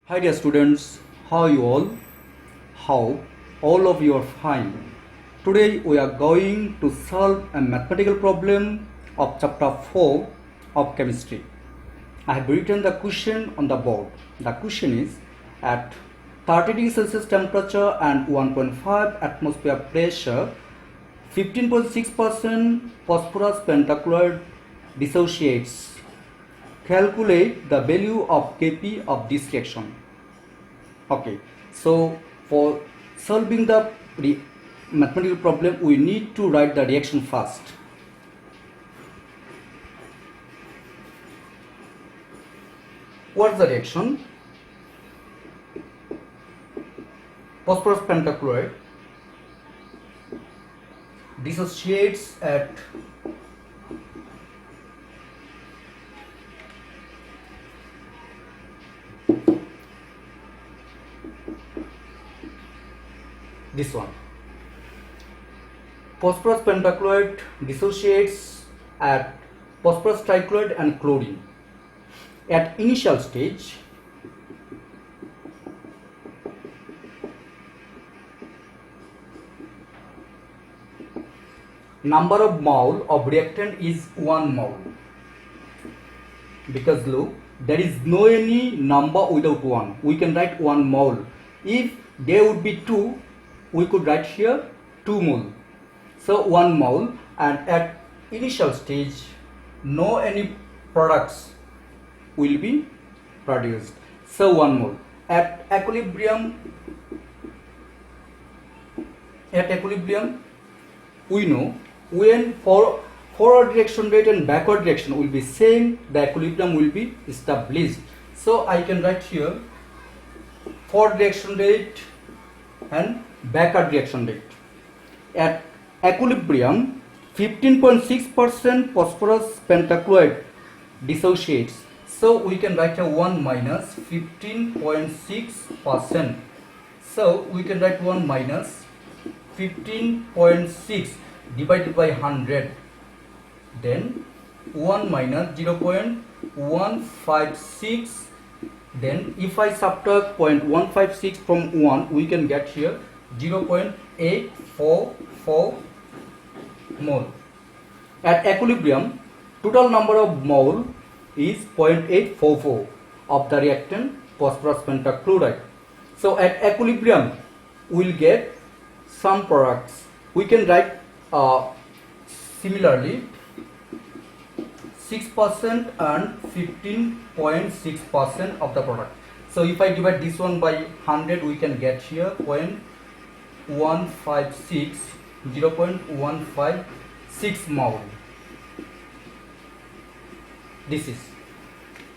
Hi dear students, how are you all? How all of you are fine. Today we are going to solve a mathematical problem of chapter 4 of chemistry. I have written the question on the board. The question is at 30 degrees Celsius temperature and 1.5 atmosphere pressure, 15.6% phosphorus pentachloride dissociates. Calculate the value of Kp of this reaction. Okay, so for solving the mathematical problem, we need to write the reaction first. What's the reaction? Phosphorus pentachloride dissociates at this one. Phosphorus pentachloride dissociates at phosphorus trichloride and chlorine. At initial stage, number of mole of reactant is 1 mole. Because look, there is no any number without 1. We can write 1 mole. If there would be 2, we could write here 2 mole. So 1 mole, and at initial stage no any products will be produced. So 1 mole. At equilibrium we know when forward reaction rate and backward reaction will be same, the equilibrium will be established. So I can write here forward reaction rate and backward reaction rate. At equilibrium, 15.6% phosphorus pentachloride dissociates. So we can write a 1 minus 15.6%. So we can write 1 minus 15.6 divided by 100. Then 1 minus 0.156. Then if I subtract 0.156 from 1, we can get here 0.844 mole. At equilibrium, total number of mole is 0.844 of the reactant phosphorus pentachloride. So at equilibrium, we will get some products. We can write similarly 6% and 15.6% of the product. So if I divide this one by 100, we can get here 0.156 mole. This is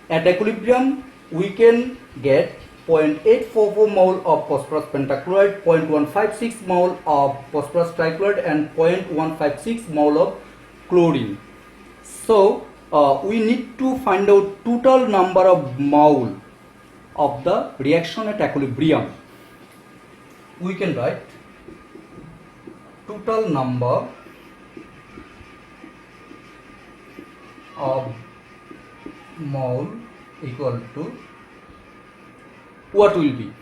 at equilibrium, we can get 0.844 mole of phosphorus pentachloride, 0.156 mole of phosphorus trichloride, and 0.156 mole of chlorine. So we need to find out total number of mole of the reaction at equilibrium. We can write total number of mole equal to what will be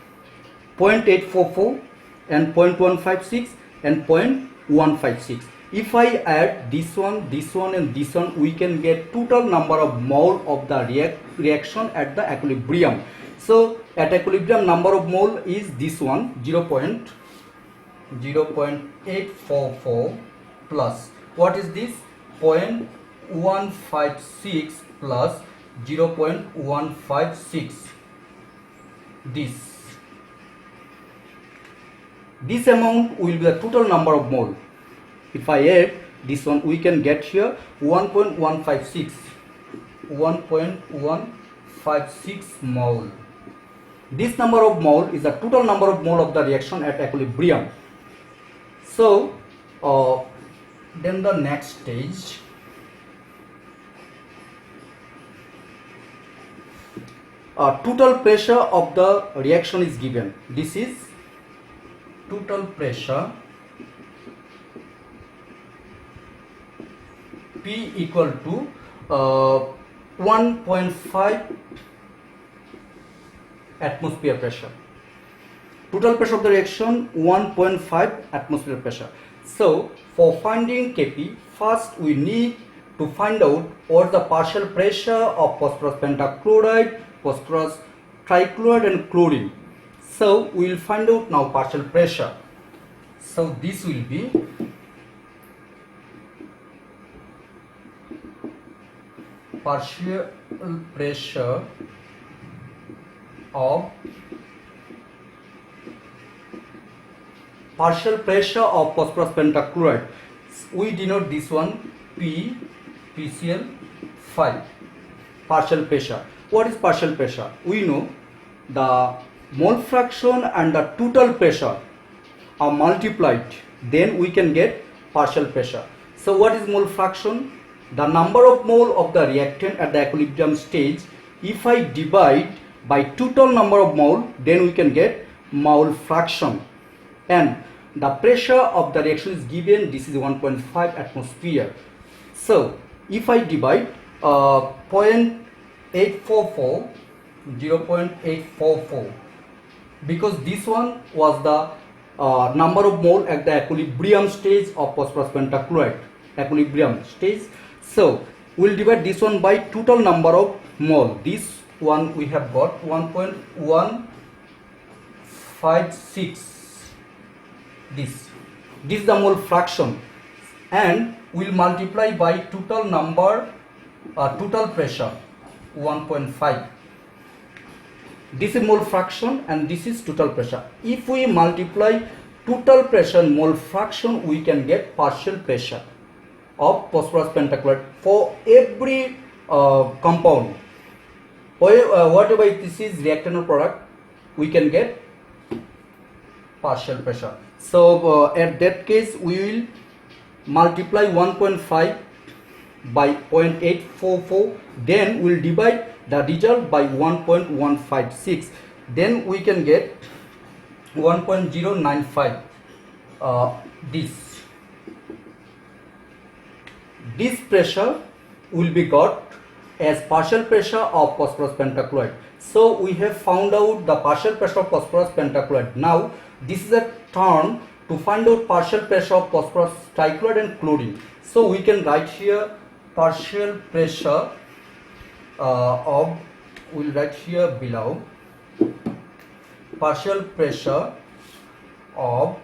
0.844 and 0.156 and 0.156. If I add this one and this one, we can get total number of mole of the reaction at the equilibrium. So at equilibrium, number of mole is this one, 0.844 plus what is this, 0.156 plus 0.156. This amount will be the total number of mole. If I add this one, we can get here 1.156 mole. This number of mole is the total number of mole of the reaction at equilibrium. So then the next stage, total pressure of the reaction is given. This is total pressure P equal to 1.5 atmosphere pressure. Total pressure of the reaction 1.5 atmosphere pressure. So for finding Kp, first we need to find out what the partial pressure of phosphorus pentachloride, phosphorus trichloride and chlorine. So we will find out now partial pressure. So this will be partial pressure of phosphorus pentachloride. We denote this one P, PCl5. Partial pressure. What is partial pressure? We know the mole fraction and the total pressure are multiplied, then we can get partial pressure. So what is mole fraction? The number of mole of the reactant at the equilibrium stage. If I divide by total number of mole, then we can get mole fraction. And the pressure of the reaction is given, this is 1.5 atmosphere. So if I divide 0.844, 0.844, because this one was the number of mole at the equilibrium stage of phosphorus pentachloride, equilibrium stage. So we'll divide this one by total number of mole. This one we have got 1.156. This is the mole fraction, and we'll multiply by total number, total pressure 1.5. This is mole fraction and this is total pressure. If we multiply total pressure and mole fraction, we can get partial pressure of phosphorus pentachloride for every compound. Whatever this is reactant or product, we can get partial pressure. So at that case we will multiply 1.5 by 0.844, then we will divide the result by 1.156, then we can get 1.095. This pressure will be got as partial pressure of phosphorus pentachloride. So we have found out the partial pressure of phosphorus pentachloride. Now this is a turn to find out partial pressure of phosphorus trichloride and chlorine. So we can write here partial pressure we'll write here below, partial pressure of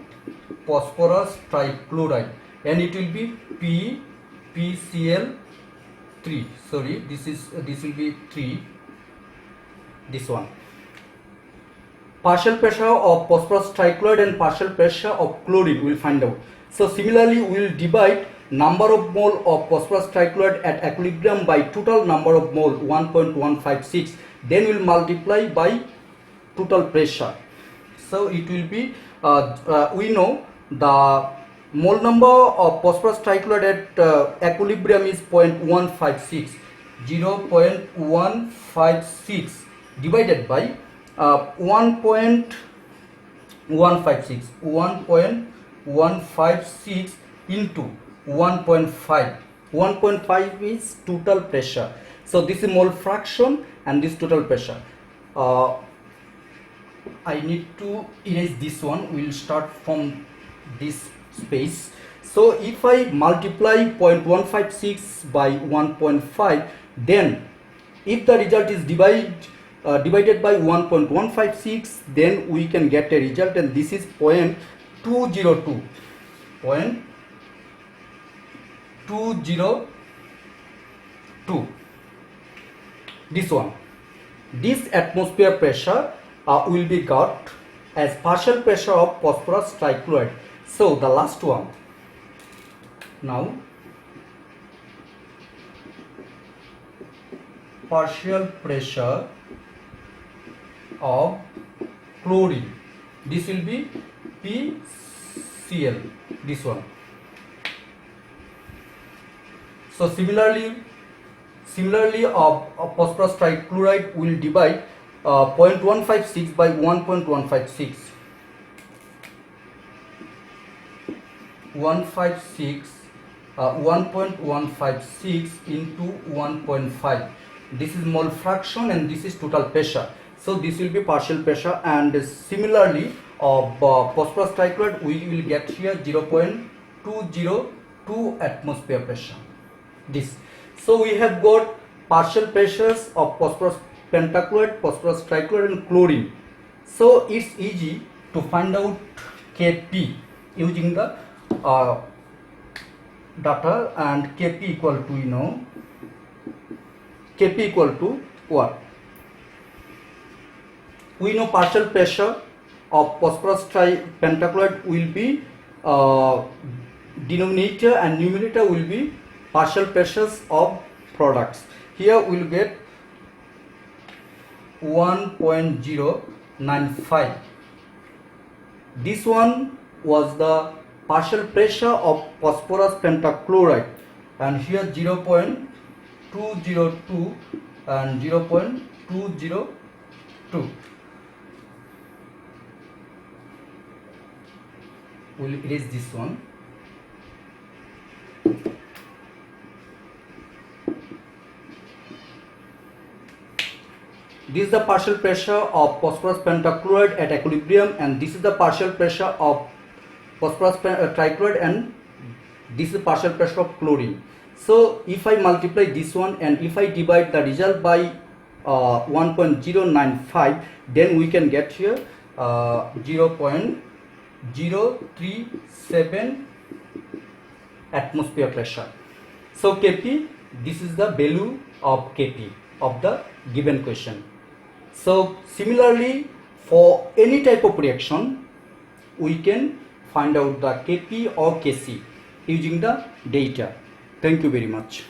phosphorus trichloride, and it will be PCl3. Sorry, this will be 3. This one. Partial pressure of phosphorus trichloride and partial pressure of chlorine we will find out. So similarly we will divide number of mole of phosphorus trichloride at equilibrium by total number of mole 1.156, then we will multiply by total pressure. So it will be we know the mole number of phosphorus trichloride at equilibrium is 0.156, 0.156 divided by 1.156 into 1.5. 1.5 is total pressure. So this is mole fraction and this total pressure. I need to erase this one. We will start from this space. So if I multiply 0.156 by 1.5, then if the result is divided by 1.156, then we can get a result, and this is 0.202. 0.202. This one. This atmosphere pressure will be got as partial pressure of phosphorus trichloride. So the last one. Now partial pressure of chlorine. This will be PCl. This one. So similarly of phosphorus trichloride will divide 0.156 by 1.156. 1.156 into 1.5. This is mole fraction and this is total pressure. So this will be partial pressure, and similarly of phosphorus trichloride we will get here 0.202 atmosphere pressure. This. So we have got partial pressures of phosphorus pentachloride, phosphorus trichloride and chlorine. So it's easy to find out Kp using the data, and Kp equal to, you know, Kp equal to what? We know partial pressure of phosphorus pentachloride will be denominator, and numerator will be partial pressures of products. Here we will get 1.095. This one was the partial pressure of phosphorus pentachloride, and here 0.202 and 0.202. We'll erase this one. This is the partial pressure of phosphorus pentachloride at equilibrium, and this is the partial pressure of phosphorus trichloride, and this is the partial pressure of chlorine. So if I multiply this one and if I divide the result by 1.095, then we can get here 0.037 atmosphere pressure. So Kp, this is the value of Kp of the given question. So similarly, for any type of reaction, we can find out the Kp or Kc using the data. Thank you very much.